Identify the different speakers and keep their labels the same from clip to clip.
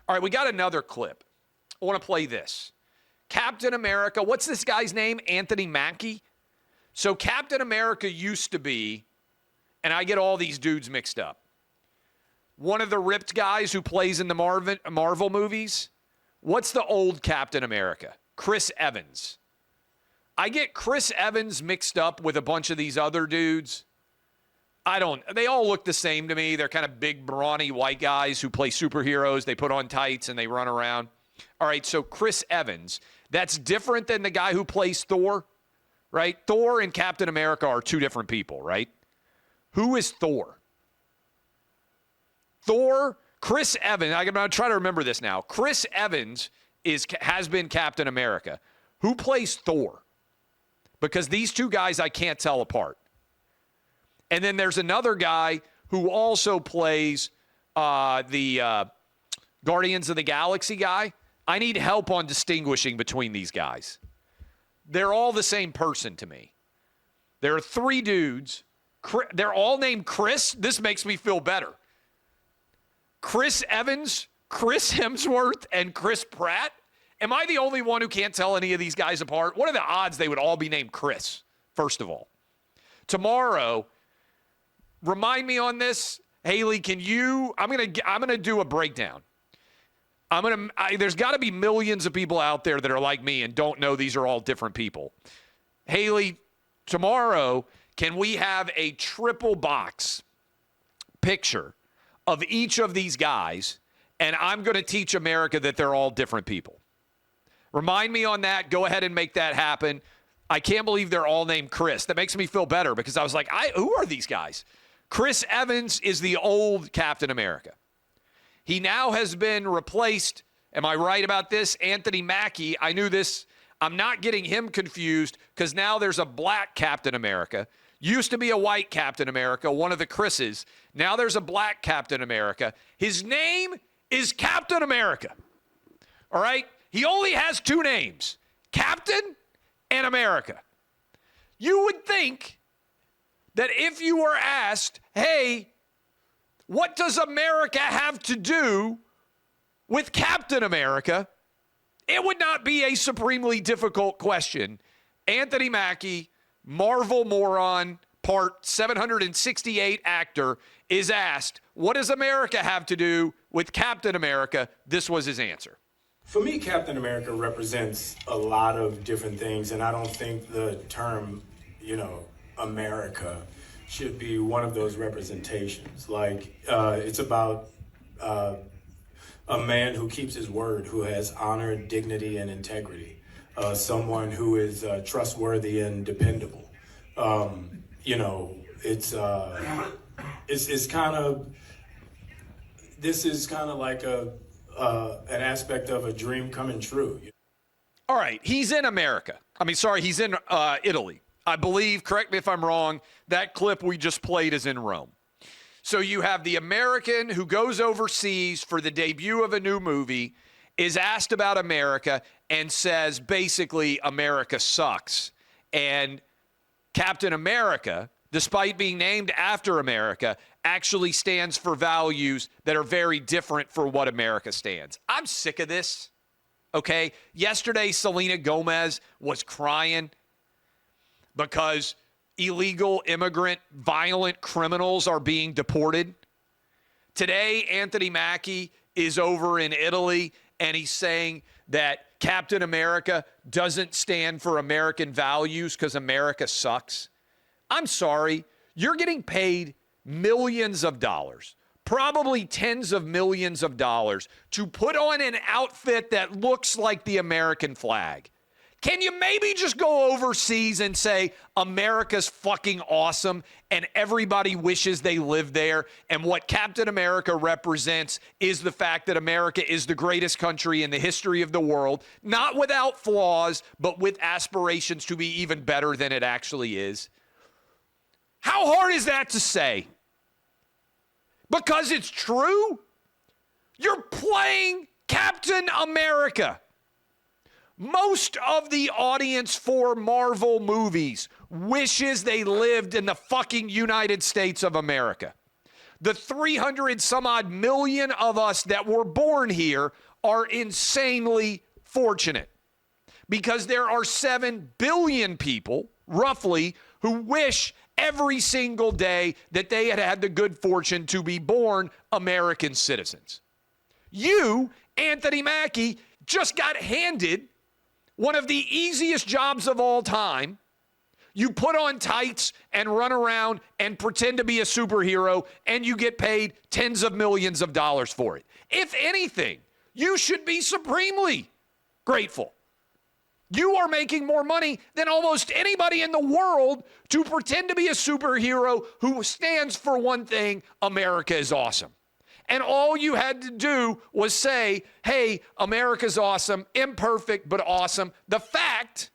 Speaker 1: All right, we got another clip. I want to play this. Captain America, what's this guy's name? Anthony Mackie? So Captain America used to be, and I get all these dudes mixed up, one of the ripped guys who plays in the Marvel movies. What's the old Captain America? Chris Evans. I get Chris Evans mixed up with a bunch of these other dudes. They all look the same to me. They're kind of big, brawny white guys who play superheroes. They put on tights and they run around. All right, so Chris Evans, that's different than the guy who plays Thor, right? Thor and Captain America are two different people, right? Who is Thor? Chris Evans, I'm going to try to remember this now. Chris Evans has been Captain America. Who plays Thor? Because these two guys I can't tell apart. And then there's another guy who also plays the Guardians of the Galaxy guy. I need help on distinguishing between these guys. They're all the same person to me. There are three dudes. They're all named Chris. This makes me feel better. Chris Evans, Chris Hemsworth, and Chris Pratt. Am I the only one who can't tell any of these guys apart? What are the odds they would all be named Chris, first of all? Tomorrow, remind me on this. Haley, can you, I'm gonna do a breakdown. There's got to be millions of people out there that are like me and don't know these are all different people. Haley, tomorrow, can we have a triple box picture of each of these guys, and I'm going to teach America that they're all different people. Remind me on that. Go ahead and make that happen. I can't believe they're all named Chris. That makes me feel better because I was like, who are these guys? Chris Evans is the old Captain America. He now has been replaced. Am I right about this? Anthony Mackie. I knew this. I'm not getting him confused because now there's a black Captain America. Used to be a white Captain America, one of the Chris's. Now there's a black Captain America. His name is Captain America. All right? He only has two names, Captain and America. You would think that if you were asked, hey, what does America have to do with Captain America? It would not be a supremely difficult question. Anthony Mackie, Marvel moron, part 768 actor, is asked, what does America have to do with Captain America? This was his answer.
Speaker 2: For me, Captain America represents a lot of different things, and I don't think the term, America should be one of those representations. Like, it's about a man who keeps his word, who has honor, dignity, and integrity. Someone who is trustworthy and dependable. This is kind of like an aspect of a dream coming true.
Speaker 1: All right, he's in America. He's in Italy. I believe, correct me if I'm wrong, that clip we just played is in Rome. So you have the American who goes overseas for the debut of a new movie, is asked about America, and says basically America sucks. And Captain America, despite being named after America, actually stands for values that are very different for what America stands. I'm sick of this, okay? Yesterday, Selena Gomez was crying because illegal immigrant, violent criminals are being deported. Today, Anthony Mackie is over in Italy, and he's saying that Captain America doesn't stand for American values because America sucks. I'm sorry. You're getting paid millions of dollars, probably tens of millions of dollars, to put on an outfit that looks like the American flag. Can you maybe just go overseas and say America's fucking awesome and everybody wishes they lived there, and what Captain America represents is the fact that America is the greatest country in the history of the world, not without flaws, but with aspirations to be even better than it actually is? How hard is that to say? Because it's true? You're playing Captain America. Most of the audience for Marvel movies wishes they lived in the fucking United States of America. The 300 some odd million of us that were born here are insanely fortunate because there are 7 billion people, roughly, who wish every single day that they had had the good fortune to be born American citizens. You, Anthony Mackie, just got handed one of the easiest jobs of all time. You put on tights and run around and pretend to be a superhero, and you get paid tens of millions of dollars for it. If anything, you should be supremely grateful. You are making more money than almost anybody in the world to pretend to be a superhero who stands for one thing: America is awesome. And all you had to do was say, hey, America's awesome, imperfect, but awesome. The fact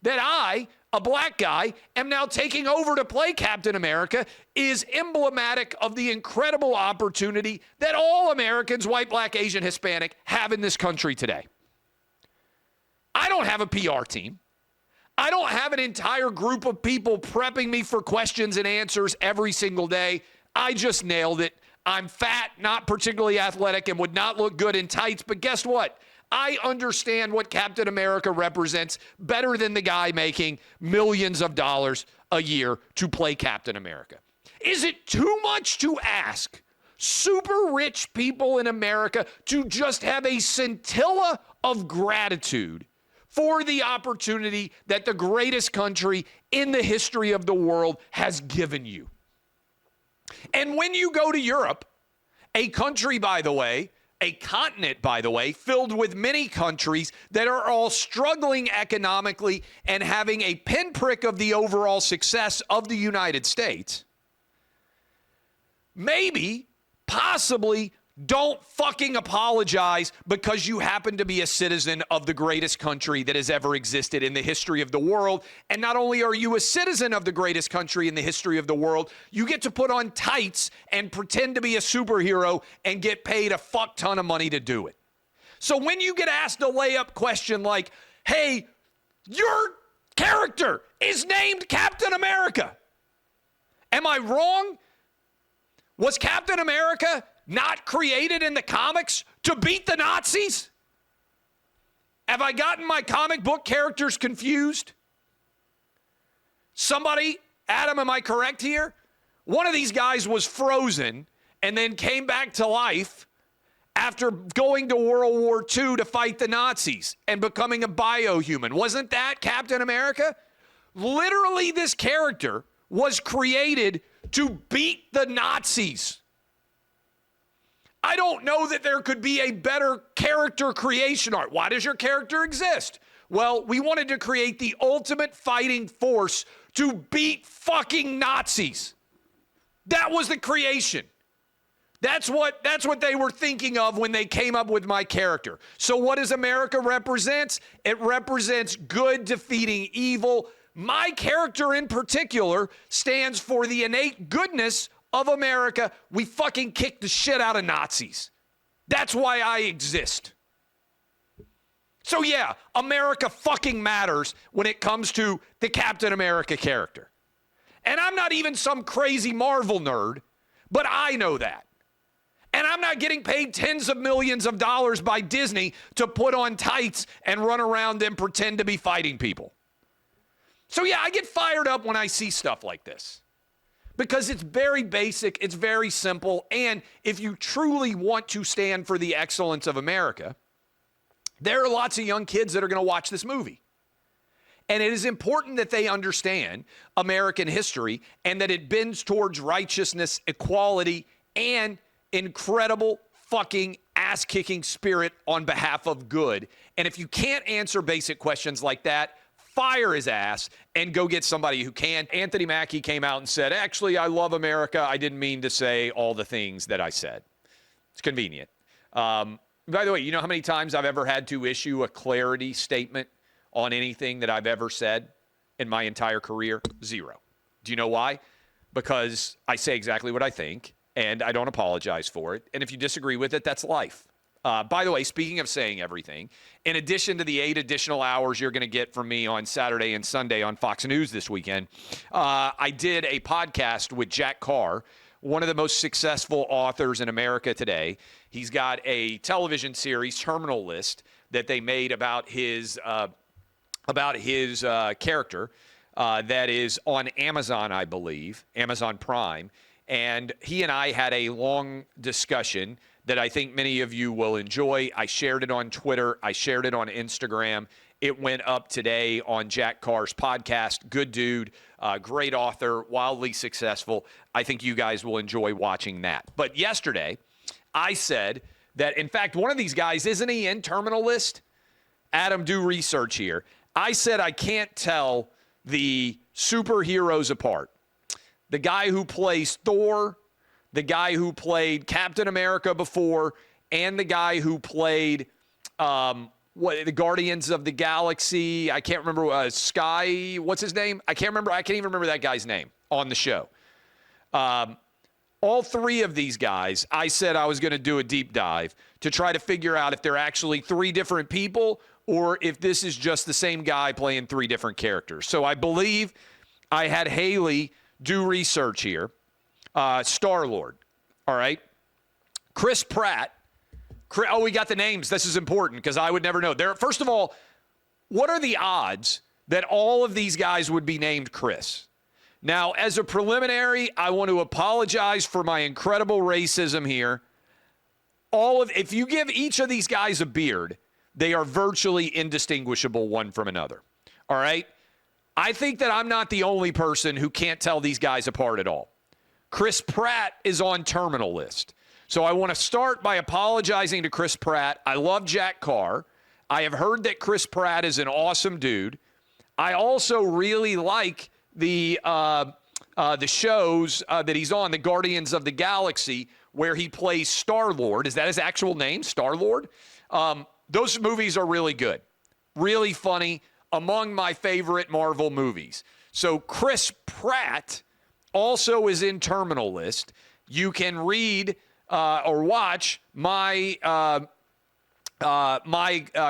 Speaker 1: that I, a black guy, am now taking over to play Captain America is emblematic of the incredible opportunity that all Americans, white, black, Asian, Hispanic, have in this country today. I don't have a PR team. I don't have an entire group of people prepping me for questions and answers every single day. I just nailed it. I'm fat, not particularly athletic, and would not look good in tights. But guess what? I understand what Captain America represents better than the guy making millions of dollars a year to play Captain America. Is it too much to ask super rich people in America to just have a scintilla of gratitude for the opportunity that the greatest country in the history of the world has given you? And when you go to Europe, a country, by the way, a continent, by the way, filled with many countries that are all struggling economically and having a pinprick of the overall success of the United States, maybe, possibly, don't fucking apologize because you happen to be a citizen of the greatest country that has ever existed in the history of the world. And not only are you a citizen of the greatest country in the history of the world, you get to put on tights and pretend to be a superhero and get paid a fuck ton of money to do it. So when you get asked a layup question like, hey, your character is named Captain America, am I wrong? Was Captain America not created in the comics to beat the Nazis? Have I gotten my comic book characters confused? Somebody, Adam, am I correct here? One of these guys was frozen and then came back to life after going to World War II to fight the Nazis and becoming a biohuman. Wasn't that Captain America? Literally, this character was created to beat the Nazis. I don't know that there could be a better character creation art. Why does your character exist? Well, we wanted to create the ultimate fighting force to beat fucking Nazis. That was the creation. That's what they were thinking of when they came up with my character. So what does America represent? It represents good defeating evil. My character in particular stands for the innate goodness of America. We fucking kick the shit out of Nazis. That's why I exist. So yeah, America fucking matters when it comes to the Captain America character. And I'm not even some crazy Marvel nerd, but I know that. And I'm not getting paid tens of millions of dollars by Disney to put on tights and run around and pretend to be fighting people. So yeah, I get fired up when I see stuff like this. Because it's very basic, it's very simple, and if you truly want to stand for the excellence of America, there are lots of young kids that are going to watch this movie. And it is important that they understand American history and that it bends towards righteousness, equality, and incredible fucking ass-kicking spirit on behalf of good. And if you can't answer basic questions like that, fire his ass and go get somebody who can. Anthony Mackie came out and said, actually, I love America. I didn't mean to say all the things that I said. It's convenient. By the way, you know how many times I've ever had to issue a clarity statement on anything that I've ever said in my entire career? 0. Do you know why? Because I say exactly what I think, and I don't apologize for it. And if you disagree with it, that's life. By the way, speaking of saying everything, in addition to the 8 additional hours you're going to get from me on Saturday and Sunday on Fox News this weekend, I did a podcast with Jack Carr one of the most successful authors in America today. He's got a television series, Terminal List, that they made about his character that is on Amazon, I believe, Amazon Prime. And he and I had a long discussion that I think many of you will enjoy. I shared it on Twitter. I shared it on Instagram. It went up today on Jack Carr's podcast. Good dude, great author, wildly successful. I think you guys will enjoy watching that. But yesterday, I said that, in fact, one of these guys, isn't he in Terminal List? Adam, do research here. I said I can't tell the superheroes apart. The guy who plays Thor, the guy who played Captain America before, and the guy who played the Guardians of the Galaxy. I can't remember Sky. What's his name? I can't remember. I can't even remember that guy's name on the show. All three of these guys, I said I was going to do a deep dive to try to figure out if they're actually three different people or if this is just the same guy playing three different characters. So I believe I had Haley do research here. Star-Lord, all right? Chris Pratt. Oh, we got the names. This is important because I would never know. First of all, what are the odds that all of these guys would be named Chris? Now, as a preliminary, I want to apologize for my incredible racism here. If you give each of these guys a beard, they are virtually indistinguishable one from another. All right? I think that I'm not the only person who can't tell these guys apart at all. Chris Pratt is on Terminal List. So I want to start by apologizing to Chris Pratt. I love Jack Carr. I have heard that Chris Pratt is an awesome dude. I also really like the shows that he's on, the Guardians of the Galaxy, where he plays Star-Lord. Is that his actual name, Star-Lord? Those movies are really good, really funny, among my favorite Marvel movies. So Chris Pratt also is in Terminal List. You can read or watch my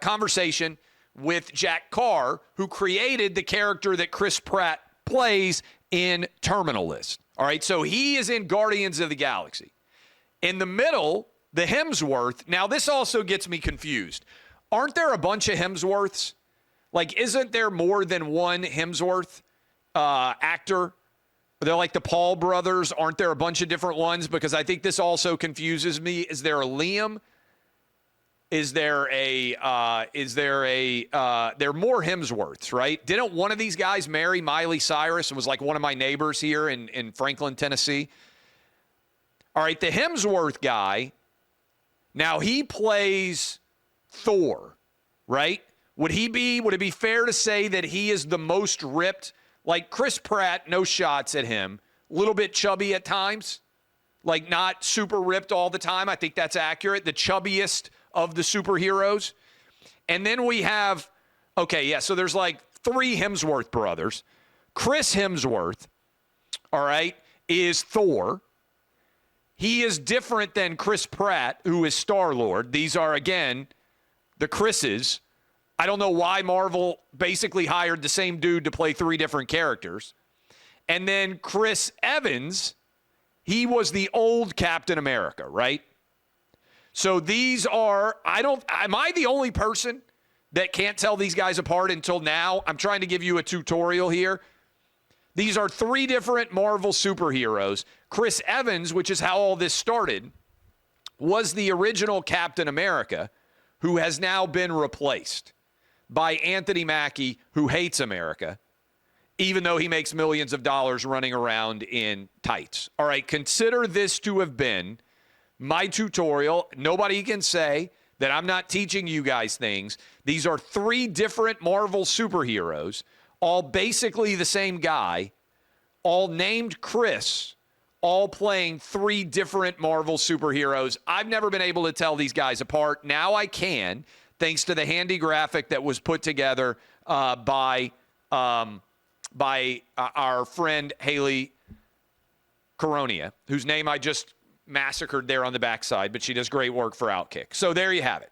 Speaker 1: conversation with Jack Carr, who created the character that Chris Pratt plays in Terminal List. All right, so he is in Guardians of the Galaxy. In the middle, the Hemsworth. Now, this also gets me confused. Aren't there a bunch of Hemsworths? Like, isn't there more than one Hemsworth actor? They're like the Paul brothers. Aren't there a bunch of different ones? Because I think this also confuses me. Is there a Liam? There are more Hemsworths, right? Didn't one of these guys marry Miley Cyrus and was like one of my neighbors here in Franklin, Tennessee? All right, the Hemsworth guy, now he plays Thor, right? Would it be fair to say that he is the most ripped? Like Chris Pratt, no shots at him. A little bit chubby at times. Like not super ripped all the time. I think that's accurate. The chubbiest of the superheroes. And then we have, so there's like three Hemsworth brothers. Chris Hemsworth, all right, is Thor. He is different than Chris Pratt, who is Star-Lord. These are, again, the Chris's. I don't know why Marvel basically hired the same dude to play three different characters. And then Chris Evans, he was the old Captain America, right? So these are, am I the only person that can't tell these guys apart until now? I'm trying to give you a tutorial here. These are three different Marvel superheroes. Chris Evans, which is how all this started, was the original Captain America, who has now been replaced by Anthony Mackie, who hates America, even though he makes millions of dollars running around in tights. All right, consider this to have been my tutorial. Nobody can say that I'm not teaching you guys things. These are three different Marvel superheroes, all basically the same guy, all named Chris, all playing three different Marvel superheroes. I've never been able to tell these guys apart. Now I can, thanks to the handy graphic that was put together by our friend Haley Coronia, whose name I just massacred there on the backside, but she does great work for OutKick. So there you have it.